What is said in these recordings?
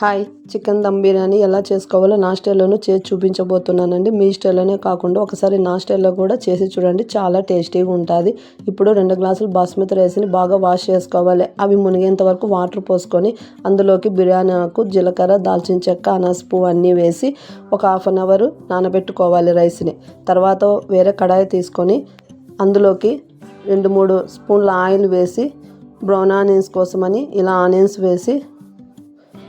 Hi, chicken dum biryani ఎలా చేసుకోవాలో నా స్టైల్లోనూ చేసి చూపించబోతున్నానండి. మీ స్టైల్లోనే కాకుండా ఒకసారి నా స్టైల్లో కూడా చేసి చూడండి, చాలా టేస్టీగా ఉంటుంది. ఇప్పుడు 2 గ్లాసులు బాస్మతి రైస్ని బాగా వాష్ చేసుకోవాలి. అవి మునిగేంత వరకు వాటర్ పోసుకొని అందులోకి బిర్యానీ ఆకు, జీలకర్ర, దాల్చిన చెక్క, అనాస పువ్వు అన్నీ వేసి ఒక హాఫ్ అన్ అవర్ నానబెట్టుకోవాలి రైస్ని. తర్వాత వేరే కడాయి తీసుకొని అందులోకి 2-3 స్పూన్ల ఆయిల్ వేసి బ్రౌన్ ఆనియన్స్ కోసమని ఇలా ఆనియన్స్ వేసి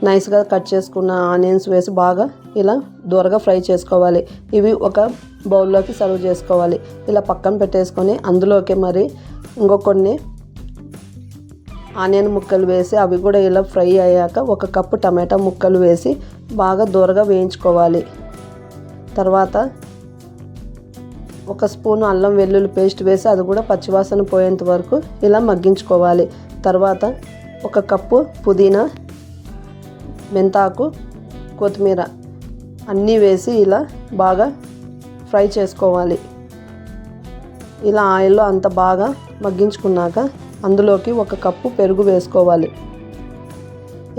నైస్గా కట్ చేసుకున్న ఆనియన్స్ వేసి బాగా ఇలా దూరగా ఫ్రై చేసుకోవాలి. ఇవి ఒక బౌల్లోకి సర్వ్ చేసుకోవాలి. ఇలా పక్కన పెట్టేసుకొని అందులోకి మరి కొన్ని ఆనియన్ ముక్కలు వేసి అవి కూడా ఇలా ఫ్రై అయ్యాక 1 కప్పు టమాటా ముక్కలు వేసి బాగా దూరగా వేయించుకోవాలి. తర్వాత 1 స్పూను అల్లం వెల్లుల్లి పేస్ట్ వేసి అది కూడా పచ్చివాసన పోయేంత వరకు ఇలా మగ్గించుకోవాలి. తర్వాత 1 కప్పు పుదీనా, మెంతాకు, కొత్తిమీర అన్నీ వేసి ఇలా బాగా ఫ్రై చేసుకోవాలి. ఇలా ఆయిల్లో అంత బాగా మగ్గించుకున్నాక అందులోకి 1 కప్పు పెరుగు వేసుకోవాలి.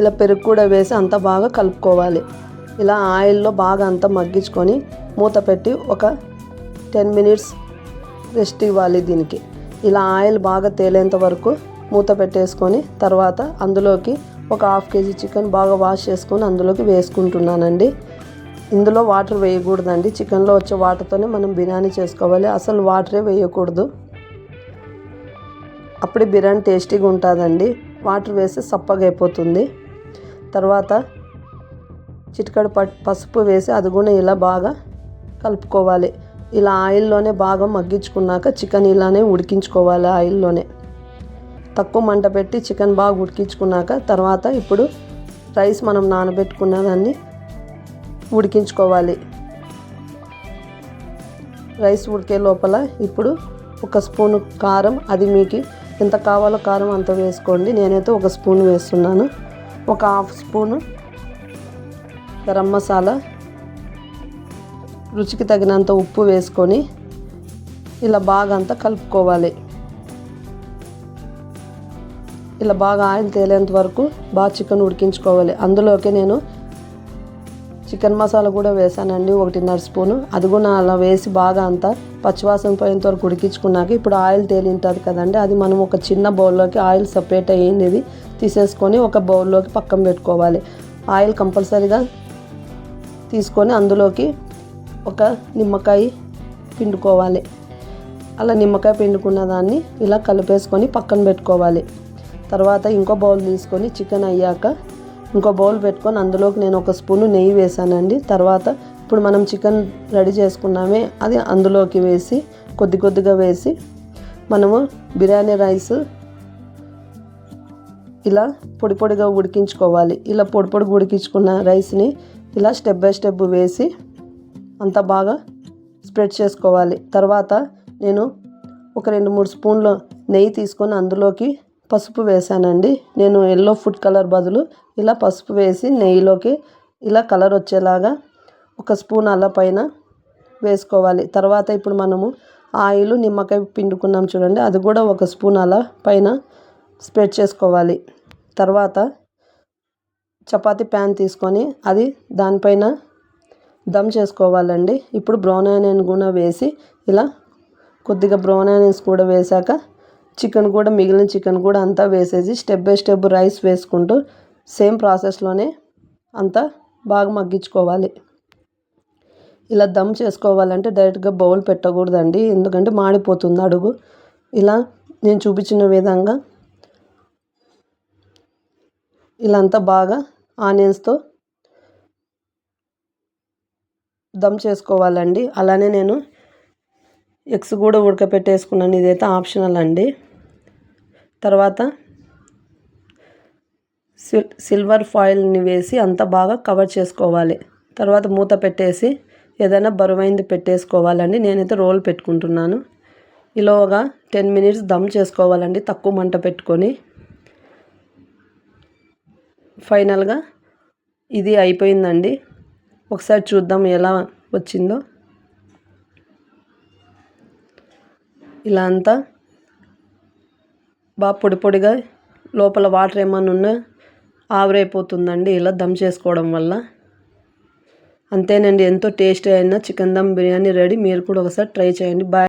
ఇలా పెరుగు కూడా వేసి అంత బాగా కలుపుకోవాలి. ఇలా ఆయిల్లో బాగా అంతా మగ్గించుకొని మూత పెట్టి ఒక 10 మినిట్స్ రెస్ట్ ఇవ్వాలి దీనికి. ఇలా ఆయిల్ బాగా తేలేంత వరకు మూత పెట్టేసుకొని తర్వాత అందులోకి ఒక హాఫ్ కేజీ చికెన్ బాగా వాష్ చేసుకొని అందులోకి వేసుకుంటున్నానండి. ఇందులో వాటర్ వేయకూడదండి. చికెన్లో వచ్చే వాటర్తోనే మనం బిర్యానీ చేసుకోవాలి. అసలు వాటరే వేయకూడదు, అప్పుడే బిర్యానీ టేస్టీగా ఉంటుందండి. వాటర్ వేసి సప్పగా అయిపోతుంది. తర్వాత చిటికెడు పసుపు వేసి అది కూడా ఇలా బాగా కలుపుకోవాలి. ఇలా ఆయిల్లోనే బాగా మగ్గించుకున్నాక చికెన్ ఇలానే ఉడికించుకోవాలి. ఆయిల్లోనే తక్కువ మంట పెట్టి చికెన్ బాగా ఉడికించుకున్నాక తర్వాత ఇప్పుడు రైస్ మనం నానబెట్టుకున్న దాన్ని ఉడికించుకోవాలి. రైస్ ఉడికే లోపల ఇప్పుడు 1 స్పూను కారం, అది మీకు ఎంత కావాలో కారం అంత వేసుకోండి. నేనైతే 1 స్పూన్ వేస్తున్నాను. 1 హాఫ్ స్పూను గరం మసాలా, రుచికి తగినంత ఉప్పు వేసుకొని ఇలా బాగా అంతా కలుపుకోవాలి. ఇలా బాగా ఆయిల్ తేలేంత వరకు బాగా చికెన్ ఉడికించుకోవాలి. అందులోకి నేను చికెన్ మసాలా కూడా వేసానండి, 1.5 స్పూను. అది కూడా అలా వేసి బాగా అంతా పచ్చివాసన పోయేంత వరకు ఉడికించుకున్నాక ఇప్పుడు ఆయిల్ తేలింటుంది కదండి, అది మనం ఒక చిన్న బౌల్లోకి ఆయిల్ సపరేట్ అయ్యింది తీసేసుకొని ఒక బౌల్లోకి పక్కన పెట్టుకోవాలి. ఆయిల్ కంపల్సరీగా తీసుకొని అందులోకి ఒక నిమ్మకాయ పిండుకోవాలి. అలా నిమ్మకాయ పిండుకున్న దాన్ని ఇలా కలిపేసుకొని పక్కన పెట్టుకోవాలి. తర్వాత ఇంకో బౌల్ తీసుకొని చికెన్ అయ్యాక ఇంకో బౌల్ పెట్టుకొని అందులోకి నేను 1 స్పూను నెయ్యి వేసానండి. తర్వాత ఇప్పుడు మనం చికెన్ రెడీ చేసుకున్నామే అది అందులోకి వేసి కొద్దిగా వేసి మనము బిర్యానీ రైస్ ఇలా పొడిగా ఉడికించుకోవాలి. ఇలా పొడిగా ఉడికించుకున్న రైస్ని ఇలా స్టెప్ బై స్టెప్ వేసి అంతా బాగా స్ప్రెడ్ చేసుకోవాలి. తర్వాత నేను ఒక 2-3 స్పూన్ల నెయ్యి తీసుకొని అందులోకి పసుపు వేసానండి. నేను ఎల్లో ఫుడ్ కలర్ బదులు ఇలా పసుపు వేసి నెయ్యిలోకి ఇలా కలర్ వచ్చేలాగా 1 స్పూన్ అలా పైన వేసుకోవాలి. తర్వాత ఇప్పుడు మనము ఆయిల్, నిమ్మకాయ పిండుకున్నాం చూడండి, అది కూడా 1 స్పూన్ అలా పైన స్ప్రెడ్ చేసుకోవాలి. తర్వాత చపాతీ ప్యాన్ తీసుకొని అది దానిపైన దమ్ చేసుకోవాలండి. ఇప్పుడు బ్రౌన్ ఆనియన్ కూడా వేసి ఇలా కొద్దిగా బ్రౌన్ ఆనియన్స్ కూడా వేసాక మిగిలిన చికెన్ కూడా అంతా వేసేసి స్టెప్ బై స్టెప్ రైస్ వేసుకుంటూ సేమ్ ప్రాసెస్లోనే అంతా బాగా మగ్గించుకోవాలి. ఇలా దమ్ చేసుకోవాలంటే డైరెక్ట్గా బౌల్ పెట్టకూడదండి, ఎందుకంటే మాడిపోతుంది అడుగు. ఇలా నేను చూపించిన విధంగా ఇలా అంతా బాగా ఆనియన్స్తో దమ్ చేసుకోవాలండి. అలానే నేను ఎగ్స్ కూడా ఉడకపెట్టేసుకున్నాను, ఇదైతే ఆప్షనల్ అండి. తర్వాత సిల్వర్ ఫాయిల్ని వేసి అంతా బాగా కవర్ చేసుకోవాలి. తర్వాత మూత పెట్టేసి ఏదైనా బరువైంది పెట్టేసుకోవాలండి. నేనైతే రోల్ పెట్టుకుంటున్నాను. ఇలాగా 10 మినిట్స్ దమ్ చేసుకోవాలండి, తక్కువ మంట పెట్టుకొని. ఫైనల్గా ఇది అయిపోయిందండి. ఒకసారి చూద్దాం ఎలా వచ్చిందో. ఇలా అంతా బాగా పొడిగా లోపల వాటర్ ఏమన్నా ఉన్నా ఆవిరైపోతుందండి ఇలా దమ్ చేసుకోవడం వల్ల. అంతేనండి, ఎంతో టేస్టీ అయిన చికెన్ దమ్ బిర్యానీ రెడీ. మీరు కూడా ఒకసారి ట్రై చేయండి. బాయ్.